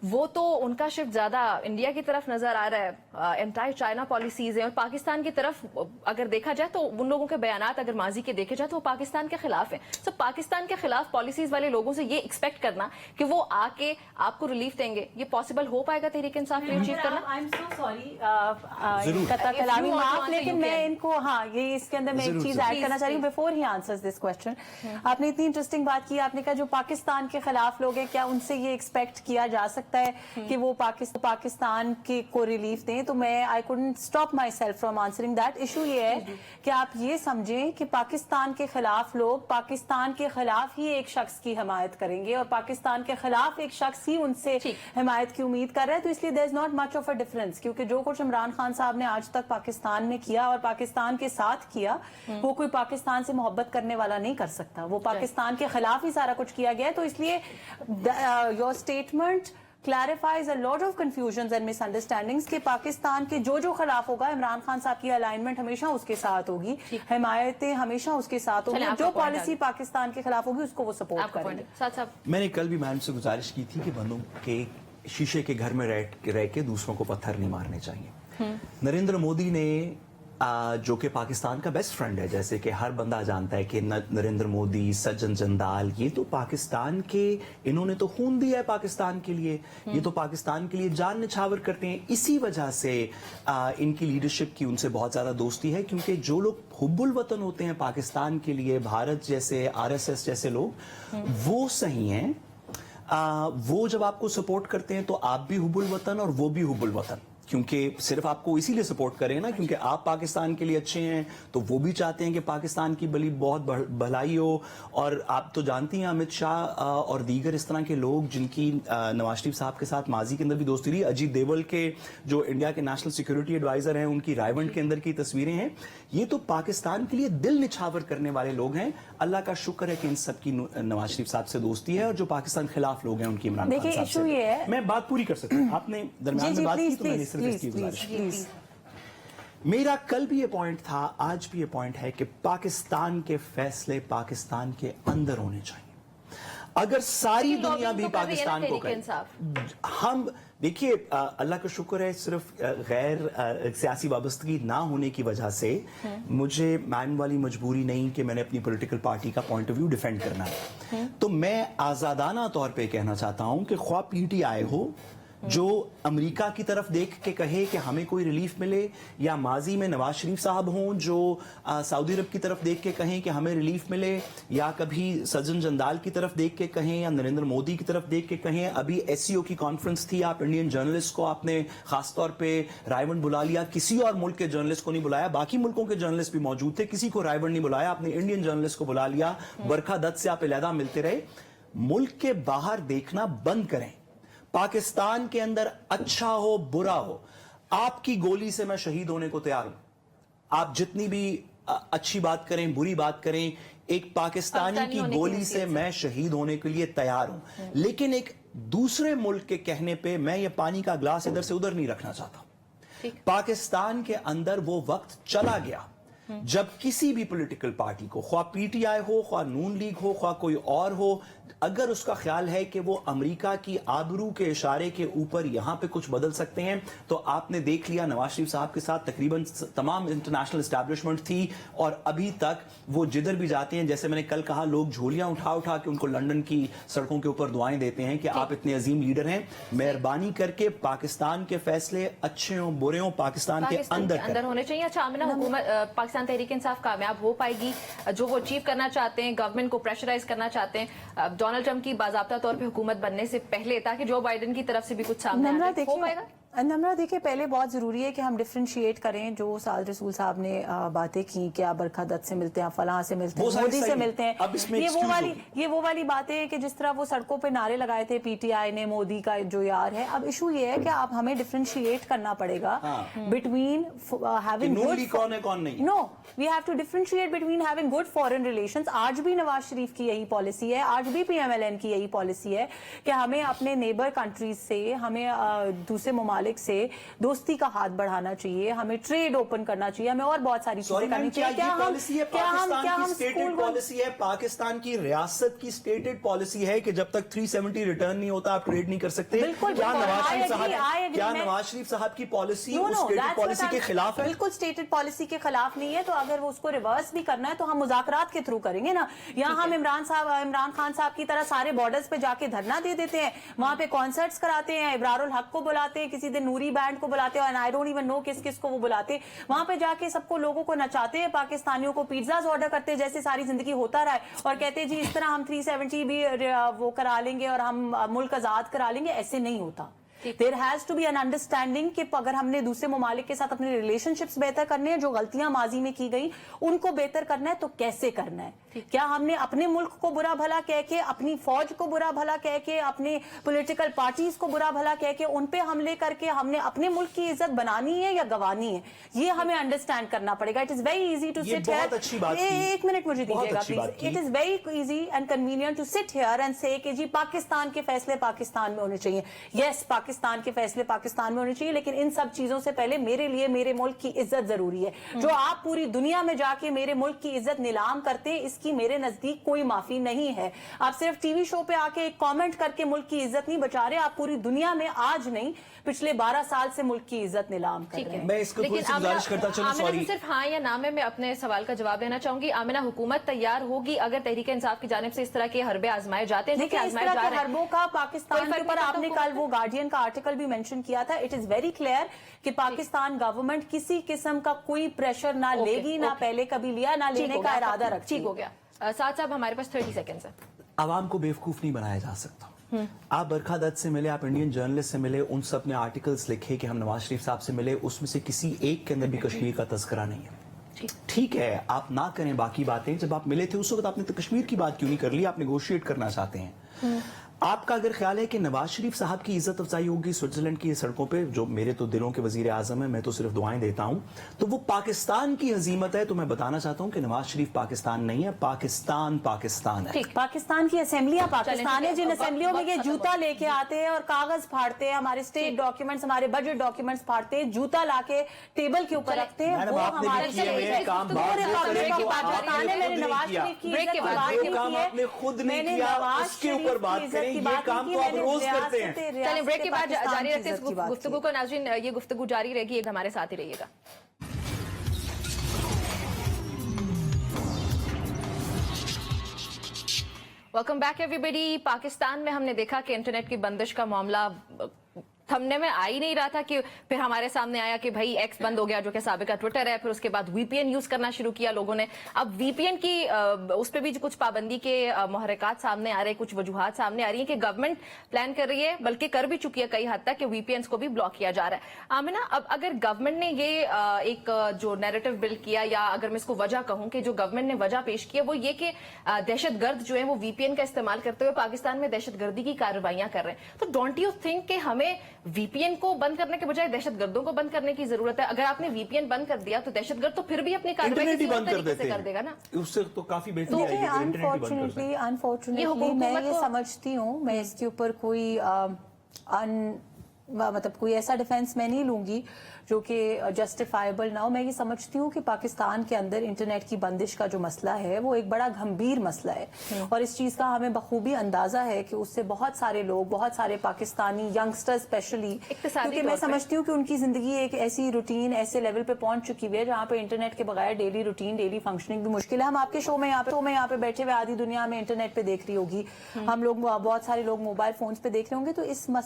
वो तो उनका शिफ्ट ज्यादा इंडिया की तरफ नजर आ रहा है। एंटी चाइना पॉलिसीज है, और पाकिस्तान की तरफ अगर देखा जाए तो उन लोगों के बयानात अगर माजी के देखे जाए तो वो पाकिस्तान के खिलाफ है। तो पाकिस्तान के खिलाफ पॉलिसीज वाले लोगों से ये एक्सपेक्ट करना कि वो आके आपको रिलीफ देंगे, ये पॉसिबल हो पाएगा तहरीक इंसाफ के अचीव करना? आई एम सो सॉरी कलामी माफ, लेकिन मैं इनको ये इसके अंदर मैं एक चीज ऐड करना चाह रही हूँ before he answers this question. आपने इतनी इंटरेस्टिंग बात की, आपने कहा जो पाकिस्तान के खिलाफ लोग हैं, क्या उनसे ये एक्सपेक्ट किया जा सकता है कि वो पाकिस्तान के को रिलीफ दें? तो मैं I couldn't stop my self from answering that. Issue ये है कि आप ये समझें कि पाकिस्तान के खिलाफ लोग पाकिस्तान के खिलाफ ही एक शख्स की हिमायत करेंगे और पाकिस्तान के खिलाफ एक शख्स ही उनसे हिमायत की उम्मीद कर रहा है। तो इसलिए there is not much of a difference, क्योंकि जो कुछ इमरान खान साहब ने आज तक पाकिस्तान में किया और पाकिस्तान के साथ किया, वो कोई पाकिस्तान से मोहब्बत करने वाला नहीं कर सकता। वो पाकिस्तान के खिलाफ ही सारा कुछ किया गया है। तो इसलिए your statement clarifies a lot of confusions and misunderstandings कि पाकिस्तान के जो खिलाफ होगा, इमरान खान साहब की अलाइनमेंट हमेशा उसके साथ होगी, हिमायतें हमेशा उसके साथ होगी, जो पॉलिसी पाकिस्तान के खिलाफ होगी उसको वो सपोर्ट करेंगे। मैंने कल भी मैम से गुजारिश की थी कि बंदों के शीशे के घर में रह के दूसरों को पत्थर नहीं मारने चाहिए। नरेंद्र मोदी ने जो कि पाकिस्तान का बेस्ट फ्रेंड है, जैसे कि हर बंदा जानता है कि नरेंद्र मोदी, सज्जन जंदाल, ये तो पाकिस्तान के, इन्होंने तो खून दिया है पाकिस्तान के लिए, ये तो पाकिस्तान के लिए जान निछावर करते हैं। इसी वजह से इनकी लीडरशिप की उनसे बहुत ज्यादा दोस्ती है, क्योंकि जो लोग हुब्बुल वतन होते हैं पाकिस्तान के लिए, भारत जैसे, आरएसएस जैसे लोग, वो सही हैं। वो जब आपको सपोर्ट करते हैं तो आप भी हुब्बुल वतन और वो भी हुब्बुल वतन, क्योंकि सिर्फ आपको इसीलिए सपोर्ट करें ना क्योंकि आप पाकिस्तान के लिए अच्छे हैं, तो वो भी चाहते हैं कि पाकिस्तान की बहुत भलाई हो। और आप तो जानती हैं अमित शाह और दीगर इस तरह के लोग जिनकी नवाज शरीफ साहब के साथ माजी के अंदर भी दोस्ती रही, अजीत देवल के जो इंडिया के नेशनल सिक्योरिटी एडवाइजर हैं, उनकी रायवंड के अंदर की तस्वीरें हैं, ये तो पाकिस्तान के लिए दिल निछावर करने वाले लोग हैं। अल्लाह का शुक्र है कि इन सब की नवाज शरीफ साहब से दोस्ती है, और जो पाकिस्तान खिलाफ लोग हैं उनकी इमरान खान साहब से। ये है, मैं बात पूरी कर सकता हूँ, आपने दरमियान में बात की तो मैंने सिर्फ इसकी गुजारिश की। मेरा कल भी ये पॉइंट था, आज भी ये पॉइंट है कि पाकिस्तान के फैसले पाकिस्तान के अंदर होने चाहिए। अगर सारी दुनिया भी पाकिस्तान को करे, हम देखिए अल्लाह का शुक्र है सिर्फ गैर सियासी वाबस्तगी ना होने की वजह से मुझे मान वाली मजबूरी नहीं कि मैंने अपनी पॉलिटिकल पार्टी का पॉइंट ऑफ व्यू डिफेंड करना है। तो मैं आजादाना तौर पे कहना चाहता हूं कि ख्वाह पीटीआई हो जो अमेरिका की तरफ देख के कहे कि हमें कोई रिलीफ मिले, या माजी में नवाज शरीफ साहब हों जो सऊदी अरब की तरफ देख के कहें कि हमें रिलीफ मिले, या कभी सज्जन जंदाल की तरफ देख के कहें, या नरेंद्र मोदी की तरफ देख के कहें। अभी एससीओ की कॉन्फ्रेंस थी, आप इंडियन जर्नलिस्ट को आपने खासतौर पे रायवंड बुला लिया, किसी और मुल्क के जर्नलिस्ट को नहीं बुलाया, बाकी मुल्कों के जर्नलिस्ट भी मौजूद थे, किसी को रायवंड नहीं बुलाया, आपने इंडियन जर्नलिस्ट को बुला लिया। बरखा दत्त से आप अलहदा मिलते रहे। मुल्क के बाहर देखना बंद करें। पाकिस्तान के अंदर अच्छा हो बुरा हो, आपकी गोली से मैं शहीद होने को तैयार हूं। आप जितनी भी अच्छी बात करें बुरी बात करें, एक पाकिस्तानी की गोली से मैं शहीद होने के लिए तैयार हूं, लेकिन एक दूसरे मुल्क के कहने पे मैं ये पानी का ग्लास इधर से उधर नहीं रखना चाहता। पाकिस्तान के अंदर वो वक्त चला गया जब किसी भी पॉलिटिकल पार्टी को, ख्वाह पीटीआई हो, ख्वाह नून लीग हो, ख्वाह कोई और हो, अगर उसका ख्याल है कि वो अमेरिका की आबरू के इशारे के ऊपर यहां पे कुछ बदल सकते हैं, तो आपने देख लिया नवाज शरीफ साहब के साथ तकरीबन तमाम इंटरनेशनल एस्टैब्लिशमेंट थी, और अभी तक वो जिधर भी जाते हैं, जैसे मैंने कल कहा, लोग झोलियां उठा उठा के उनको लंदन की सड़कों के ऊपर दुआएं देते हैं कि आप इतने अजीम लीडर हैं, मेहरबानी करके पाकिस्तान के फैसले अच्छे हों बुरे हों पाकिस्तान के अंदर होने चाहिए। अच्छा आमिना, हुकूमत पाकिस्तान तहरीक इंसाफ कामयाब हो पाएगी जो वो अचीव करना चाहते हैं, गवर्नमेंट को प्रेशराइज करना चाहते हैं डोनाल्ड ट्रंप की बाज़ाब्ता तौर पे हुकूमत बनने से पहले, ताकि जो बाइडेन की तरफ से भी कुछ सामने आए, हो पाएगा? नम्रा देखिए, पहले बहुत जरूरी है कि हम डिफरेंशिएट करें। जो साद रसूल साहब ने बातें की कि आप बरखा दत्त से मिलते हैं, फलां से मिलते हैं, मोदी से मिलते हैं, ये वो वाली बातें हैं कि जिस तरह वो सड़कों पे नारे लगाए थे पीटीआई ने, मोदी का जो यार है। अब इशू ये है कि आप हमें डिफरेंशिएट करना पड़ेगा बिटवीन हैविंग गुड, कौन है कौन नहीं। No, we have to differentiate between having good foreign relations. आज भी नवाज शरीफ की यही पॉलिसी है, आज भी पीएमएलएन की यही पॉलिसी है कि हमें अपने नेबर कंट्रीज से, हमें दूसरे ममालिक से दोस्ती का हाथ बढ़ाना चाहिए, हमें ट्रेड ओपन करना चाहिए, हमें और बहुत सारी चीजें करनी चाहिए। क्या हम स्टेटेड पॉलिसी है, पाकिस्तान की रियासत की स्टेटेड पॉलिसी है कि जब तक 370 रिटर्न नहीं होता आप ट्रेड नहीं कर सकते। क्या नवाज शरीफ साहब की पॉलिसी स्टेटेड पॉलिसी के खिलाफ है? बिल्कुल स्टेटेड पॉलिसी के खिलाफ नहीं है। तो अगर वो उसको रिवर्स भी करना है तो हम मुज़ाकरात के थ्रू करेंगे ना। यहाँ हम इमरान खान साहब की तरह सारे बॉर्डर्स पे जाके धरना दे देते हैं, वहां पे कॉन्सर्ट्स कराते हैं, इब्रारुल हक को बुलाते हैं, किसी दिन नूरी बैंड को बुलाते हैं, और आई डोंट इवन नो किस किस को वो बुलाते, वहां पे जाके सबको लोगों को नचाते हैं, पाकिस्तानियों को पिज्जाज ऑर्डर करते हैं जैसे सारी जिंदगी होता रहा है, और कहते हैं जी इस तरह हम 370 भी वो करा लेंगे और हम मुल्क आजाद करा लेंगे। ऐसे नहीं होता। There has to be an understanding कि अगर हमने दूसरे ममालिक के साथ अपने रिलेशनशिप्स बेहतर करने हैं, जो गलतियां माजी में की गई उनको बेहतर करना है, तो कैसे करना है? क्या हमने अपने मुल्क को बुरा भला कह के, अपनी फौज को बुरा भला कह के, अपने पॉलिटिकल पार्टीज को बुरा भला कह के उन पे हमले करके हमने अपने मुल्क की इज्जत बनानी है या गंवानी है? ये हमें अंडरस्टैंड करना पड़ेगा। It is very easy to sit here, एक मिनट मुझे दीजिएगा please. It is very easy and convenient to sit here and say कि जी पाकिस्तान के फैसले पाकिस्तान में होने चाहिए। यस, पाकिस्तान के फैसले पाकिस्तान में होने चाहिए, लेकिन इन सब चीजों से पहले मेरे लिए मेरे मुल्क की इज्जत जरूरी है। जो आप पूरी दुनिया में जाके मेरे मुल्क की इज्जत नीलाम करते हैं, इसकी मेरे नजदीक कोई माफी नहीं है। आप सिर्फ टीवी शो पे आके एक कमेंट करके मुल्क की इज्जत नहीं बचा रहे, आप पूरी दुनिया में आज नहीं पिछले 12 साल से मुल्क की इज्जत नीलाम कर रहे हैं। मैं इसको थोड़ी सी गुजारिश करता चलूं, सॉरी, सिर्फ हाँ या ना में मैं अपने सवाल का जवाब देना चाहूंगी। आमिना, हुकूमत तैयार होगी अगर तहरीक इंसाफ की जानिब से इस तरह के हरबे आजमाए जाते हैं? देखिए, इस तरह के हरबों का पाकिस्तान के ऊपर आपने कल वो गार्डियन का आर्टिकल भी मेंशन किया था। इट इज वेरी क्लियर कि पाकिस्तान गवर्नमेंट किसी किस्म का कोई प्रेशर ना लेगी, ना पहले कभी लिया, ना लेने का इरादा रखती। ठीक हो गया। साथ साहब, हमारे पास 30 सेकंड्स है। आवाम को बेवकूफ नहीं बनाया जा सकता। आप बरखा दत्त से मिले, आप इंडियन जर्नलिस्ट से मिले, उन सब ने आर्टिकल्स लिखे कि हम नवाज शरीफ साहब से मिले, उसमें से किसी एक के अंदर भी कश्मीर का तस्करा नहीं है। ठीक है, आप ना करें बाकी बातें। जब आप मिले थे उस वक्त आपने तो कश्मीर की बात क्यों नहीं कर ली? आप नेगोशिएट करना चाहते हैं। आपका अगर ख्याल है कि नवाज शरीफ साहब की इज्जत अफजाई होगी स्विट्जरलैंड की सड़कों पे, जो मेरे तो दिलों के वजीर आजम है, मैं तो सिर्फ दुआएं देता हूं, तो वो पाकिस्तान की हजीमत है। तो मैं बताना चाहता हूं कि नवाज शरीफ पाकिस्तान नहीं है, पाकिस्तान पाकिस्तान है। पाकिस्तान की असेंबलियां पाकिस्तान है। जिन असेंबलियों में ये जूता लेके आते हैं और कागज फाड़ते हैं, हमारे स्टेट डॉक्यूमेंट्स, हमारे बजट डॉक्यूमेंट्स फाड़ते हैं, जूता लाके टेबल के ऊपर रखते हैं, वो हमारे पाकिस्तान है। मैंने नवाज शरीफ की इज्जत की बात नहीं की है, आपने खुद नहीं किया, उसके ऊपर बात करें। ये काम तो आप रोज करते हैं। चलिए, ब्रेक के बाद जारी रखते हैं इस गुफ्तगू को। नाज़रीन, ये गुफ्तगू जारी रहेगी, एक हमारे साथ ही रहिएगा। Welcome back everybody. पाकिस्तान में हमने देखा कि इंटरनेट की बंदिश का मामला थंबनेल में आ ही नहीं रहा था कि फिर हमारे सामने आया कि भाई एक्स बंद हो गया जो कि साबिका ट्विटर है, फिर उसके बाद वीपीएन यूज करना शुरू किया लोगों ने। अब वीपीएन की उस पर भी कुछ पाबंदी के मुहर्रिकात सामने आ रहे हैं, कुछ वजूहात सामने आ रही है कि गवर्नमेंट प्लान कर रही है, बल्कि कर भी चुकी है कई हद तक, कि वीपीएन को भी ब्लॉक किया जा रहा है। आमिना, अब अगर गवर्नमेंट ने ये एक जो नैरेटिव बिल्ड किया, या अगर मैं इसको वजह कहूं कि जो गवर्नमेंट ने वजह पेश की है वो ये कि दहशतगर्द जो है वो वीपीएन का इस्तेमाल करते हुए पाकिस्तान में दहशतगर्दी की कार्रवाइयां कर रहे हैं, तो डोंट यू थिंक कि हमें वीपीएन को बंद करने के बजाय दहशतगर्दों को बंद करने की जरूरत है? अगर आपने वीपीएन बंद कर दिया तो दहशतगर्द तो फिर भी अपनी कार्रवाई इंटरनेट ही किसी और बंद कर तरीके से देते कर देगा ना। हैं, उससे तो काफी बेहतर देखिए, आएगी अगर इंटरनेट ही बंद कर दें। अनफॉर्चुनेटली मैं ये समझती हूँ, मैं इसके ऊपर कोई मतलब कोई ऐसा डिफेंस मैं नहीं लूंगी जो कि जस्टिफाइबल ना हो। मैं ये समझती हूँ कि पाकिस्तान के अंदर इंटरनेट की बंदिश का जो मसला है वो एक बड़ा गंभीर मसला है, और इस चीज का हमें बखूबी अंदाजा है कि उससे बहुत सारे लोग, बहुत सारे पाकिस्तानी यंगस्टर्स स्पेशली, क्योंकि मैं समझती हूँ कि उनकी जिंदगी एक ऐसी रूटीन, ऐसे लेवल पे पहुंच चुकी हुई है जहाँ पे इंटरनेट के बगैर डेली रूटीन, डेली फंक्शनिंग भी मुश्किल है। हम आपके शो में यहाँ पे बैठे हुए आधी दुनिया में इंटरनेट पे देख रही होगी, हम लोग बहुत सारे लोग मोबाइल फोन्स पे देख रहे होंगे, तो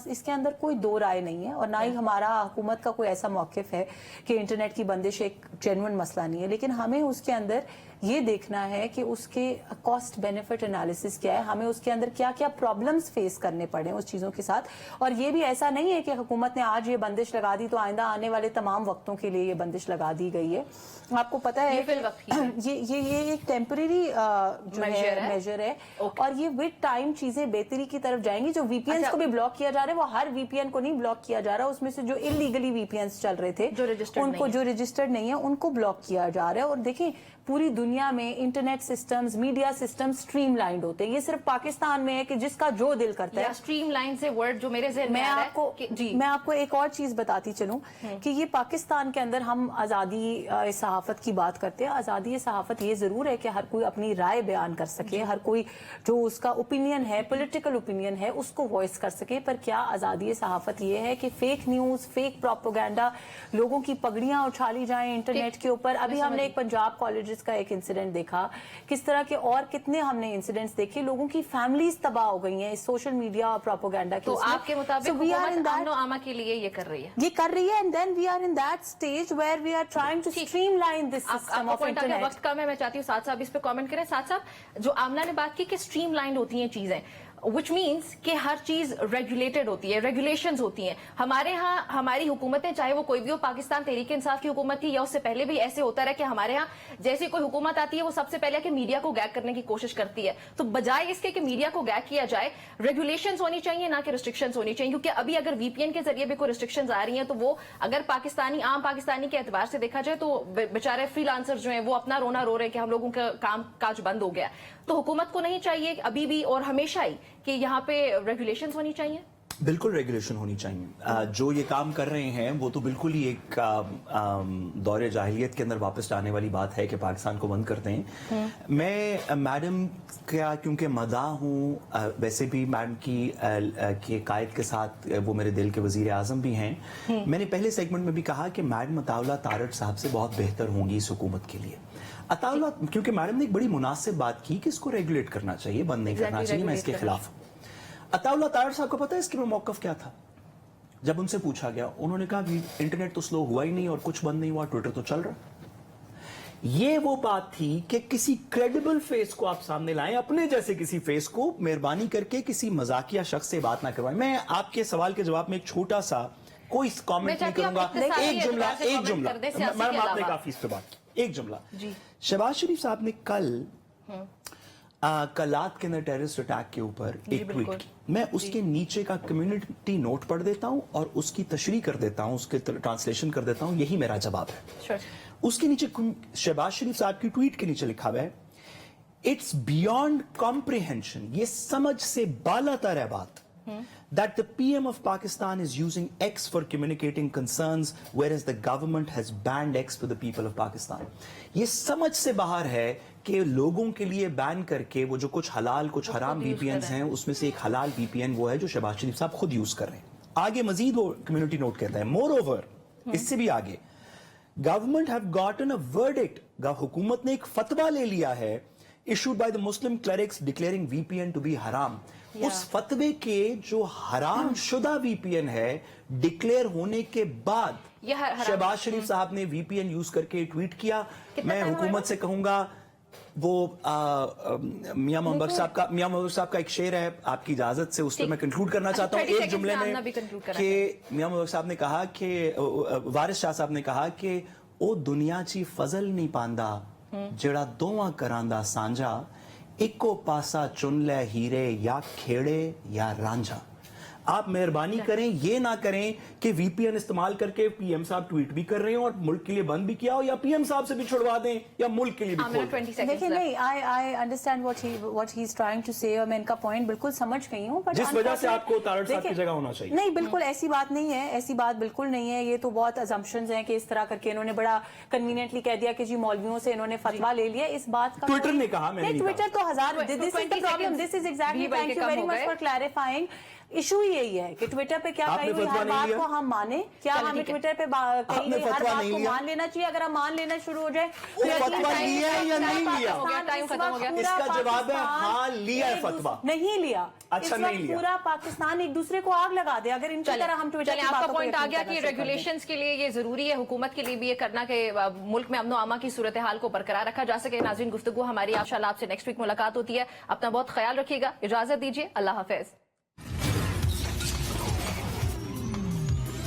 इसके अंदर कोई दो राय नहीं है, और ना ही हमारा हुकूमत का कोई ऐसा मौक़िफ़ है कि इंटरनेट की बंदिश एक जेन्युइन मसला नहीं है। लेकिन हमें उसके अंदर ये देखना है कि उसके कॉस्ट बेनिफिट एनालिसिस क्या है, हमें उसके अंदर क्या क्या प्रॉब्लम्स फेस करने पड़े उस चीज़ों के साथ। और ये भी ऐसा नहीं है कि हुकूमत ने आज ये बंदिश लगा दी तो आइंदा आने वाले तमाम वक्तों के लिए ये बंदिश लगा दी गई है। आपको पता है ये एक टेम्परेरी मेजर है, और ये विद टाइम चीजें बेहतरी की तरफ जाएंगी। जो वीपीएन को भी ब्लॉक किया जा रहा है वो हर वीपीएन को नहीं ब्लॉक किया जा रहा, उसमें से जो इलीगली वीपीएन चल रहे थे जो रजिस्टर्ड नहीं है उनको ब्लॉक किया जा रहा है। और देखिए, पूरी दुनिया में internet systems, media systems streamlined होते हैं। ये सिर्फ पाकिस्तान में है कि जिसका जो दिल करता है। स्ट्रीमलाइन से वर्ड जो मेरे ज़हन में आ रहा है, मैं आपको एक और चीज बताती चलूं कि ये पाकिस्तान के अंदर हम आजादी सहाफत की बात करते हैं। आजादी सहाफत ये जरूर है कि हर कोई अपनी राय बयान कर सके, हर कोई जो उसका ओपिनियन है, पॉलिटिकल ओपिनियन है, उसको वॉइस कर सके। पर क्या आजादी सहाफत ये है कि फेक न्यूज, फेक प्रोपेगेंडा, लोगों की पगड़ियां उछाली जाएं इंटरनेट के ऊपर? अभी हमने एक पंजाब कॉलेजेस का एक इंसिडेंट देखा, किस तरह के और कितने हमने इंसिडेंट्स देखे, लोगों की फैमिलीज तबाह हो गई हैं इस सोशल मीडिया और प्रोपेगेंडा के। तो आपके मुताबिक हुकूमत अमन आमा के लिए ये कर रही है, and then we are in that stage where we are trying to streamline this system of internet. वक्त कम है, मैं चाहती हूँ साथ साहब इस पे कमेंट करें। साथ साहब, जो आमना ने बात की कि स्ट्रीमलाइन होती हैं चीजें, विच मीन्स कि हर चीज रेगुलेटेड होती है, रेगुलेशंस होती हैं। हमारे यहाँ हमारी हुकूमतें, चाहे वो कोई भी हो, पाकिस्तान तहरीक इंसाफ की हुकूमत थी या उससे पहले भी ऐसे होता रहा कि हमारे यहाँ जैसे कोई हुकूमत आती है वो सबसे पहले कि मीडिया को गैग करने की कोशिश करती है। तो बजाय इसके कि मीडिया को गैग किया जाए, रेगुलेशंस होनी चाहिए, ना कि रिस्ट्रिक्शंस होनी चाहिए। क्योंकि अभी अगर वीपीएन के जरिए भी कोई रिस्ट्रिक्शंस आ रही हैं तो वो अगर आम पाकिस्तानी के एतबार से देखा जाए तो बेचारे फ्रीलांसर्स जो हैं वो अपना रोना रो रहे हैं कि हम लोगों का काम काज बंद हो गया। तो हुकूमत को नहीं चाहिए अभी भी और हमेशा ही कि यहाँ पे रेगुलेशंस होनी चाहिए? बिल्कुल रेगुलेशन होनी चाहिए। जो ये काम कर रहे हैं वो तो बिल्कुल ही एक दौरे जाहिलियत के अंदर वापस लाने वाली बात है कि पाकिस्तान को बंद करते हैं। मैं मैडम का क्योंकि मदाह हूँ, वैसे भी मैडम की कायद के साथ वो मेरे दिल के वजीर आजम भी हैं। मैंने पहले सेगमेंट में भी कहा कि मैडम अताउल्लाह तारड़ साहब से बहुत बेहतर होंगी इस हुकूमत के लिए। अताउल्लाह, क्योंकि मैडम ने एक बड़ी मुनासिब बात की कि इसको रेगुलेट करना चाहिए, बंद नहीं करना चाहिए, मैं इसके खिलाफ हूँ। अताउल्लाह तारड़ साहब को पता है इसके मौक़िफ़ क्या था? जब उनसे पूछा गया, उन्होंने कहा कि इंटरनेट तो स्लो हुआ ही नहीं और कुछ बंद नहीं हुआ, ट्विटर तो चल रहा। ये वो बात थी कि किसी क्रेडिबल फेस को आप सामने लाएं, अपने जैसे किसी फेस को, मेहरबानी करके किसी मजाकिया शख्स से बात ना करवाएं। मैं आपके सवाल के जवाब में एक छोटा सा कोई कमेंट नहीं करूंगा, एक जुमला मैडम आपने काफी इस पे बात की, एक जुमला। शहबाज शरीफ साहब ने कल कलात के अंदर टेररिस्ट अटैक के ऊपर एक ट्वीट की। मैं उसके नीचे का कम्युनिटी नोट पढ़ देता हूं और उसकी तशरीह कर देता हूं, उसके ट्रांसलेशन कर देता हूं, यही मेरा जवाब है। उसके नीचे शहबाज शरीफ साहब की ट्वीट के नीचे लिखा हुआ है, इट्स बियॉन्ड कॉम्प्रिहेंशन, ये समझ से बालातर है बात, that the PM of Pakistan is using X for communicating concerns, whereas the government has banned X for the people of Pakistan. ये समझ से बाहर है कि लोगों के लिए बैन करके वो जो कुछ हलाल कुछ हराम VPNs हैं, उसमें से एक हलाल VPN वो है जो शहबाज शरीफ साहब खुद यूज कर रहे हैं। आगे मजीद वो कम्युनिटी नोट कहता है, मोर ओवर, इससे भी आगे, government have gotten a verdict, हुकूमत ने एक फतवा ले लिया है, issued by the Muslim clerics declaring VPN to be haram. उस फतवे के जो हराम शुदा VPN है डिक्लेयर होने के बाद ये हराम- शहबाज शरीफ साहब ने वीपीएन यूज करके ट्वीट किया। मैं time हुकूमत से कहूंगा वो मियां मोहम्मद साहब का एक शेर है, आपकी इजाजत से उस पर मैं कंक्लूड करना चाहता हूँ 30 एक seconds जुमले में में आमना भी conclude करा कि मियां मोहम्मद साहब ने कहा कि वारिस शाह साहब ने कहा कि ओ दुनिया ची फजल नहीं पांदा जड़ा दोवां करांदा सांझा, इको पासा चुन ले हीरे या खेड़े या रांझा। आप मेहरबानी करें, ये ना करें कि वीपीएन इस्तेमाल करके पीएम साहब ट्वीट भी कर रहे हो और मुल्क के लिए बंद भी किया हो, या पीएम साहब से भी छुड़वा दें या मुल्क के लिए भी आमिना खोल दें। 20 seconds देखिए left. नहीं, I understand what he is trying to say, और मैं इनका पॉइंट बिल्कुल समझ गई हूँ, बट जिस वजह से आपको तारड़ साहब की देखिए, जगह होना चाहिए। नहीं बिल्कुल ऐसी बात नहीं है, ऐसी बात बिल्कुल नहीं है। ये तो बहुत अजम्पशंस हैं कि इस तरह करके इन्होंने बड़ा कन्वीनियंटली कह दिया कि जी मौलवियों से इन्होंने फतवा ले लिया। इस बात का ट्विटर ने कहा, मैंने नहीं ट्विटर कहा। तो हजार, this is the 20 problem, seconds this is exactly, भी बल्कि थैंक यू कम वेरी हो मच गए। For clarifying. इशू यही है कि ट्विटर पे क्या आपने कही हुई फतवा हर नहीं बात लिया? को हम माने, क्या चलो, हमें ठीक है। ट्विटर पे कही आपने गई हर फतवा बात नहीं को लिया? मान लेना चाहिए? अगर हम मान लेना शुरू हो जाए वो फतवा लिया है या नहीं लिया? टाइम खत्म हो गया। इसका जवाब है हाँ, लिया है फतवा। नहीं लिया। अच्छा, इस नहीं वक्त लिया। पूरा पाकिस्तान एक दूसरे को आग लगा दे अगर इनकी तरह हम ट्विटर चलिए, की आपका बातों को पॉइंट आ यकीन गया करना कि शुरू कर दें। रेगुलेशंस के लिए ये जरूरी है, हुकूमत के लिए भी ये करना कि मुल्क में अमनो अमा की सूरत हाल को बरकरार रखा जा सके। नाज़रीन, गुफ्तगू हमारी इंशाअल्लाह आपसे नेक्स्ट वीक मुलाकात होती है। अपना बहुत ख्याल रखिएगा, इजाजत दीजिए, अल्लाह हाफिज।